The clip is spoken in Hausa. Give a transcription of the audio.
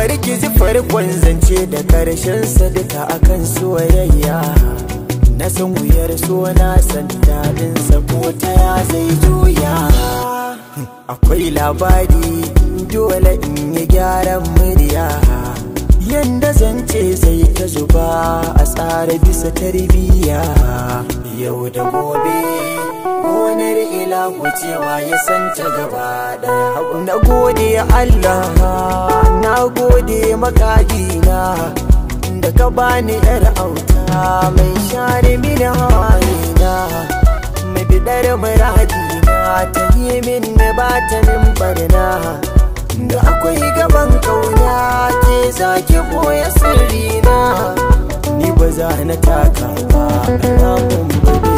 bari ki ji farkon zance da karshen sadaka akan soyayya. Na san wuyar so na san daɗinsa ko ta ya zai juya. Akwai labari dole in yi gyaran murya, yanda zance zai ta zuba a tsara bisa tarbiyya. Yau da gobe gonar ilahu cewa ya santa gaba daya. Na gode Allah, na gode makagina da ka bani yar auta mai share mini hawayena, mai bidar muradina ta yi min ba ta min barna. Da akwai gaban kauna ke zaki boye sirrina, ni ba za na taka ba, alamun bade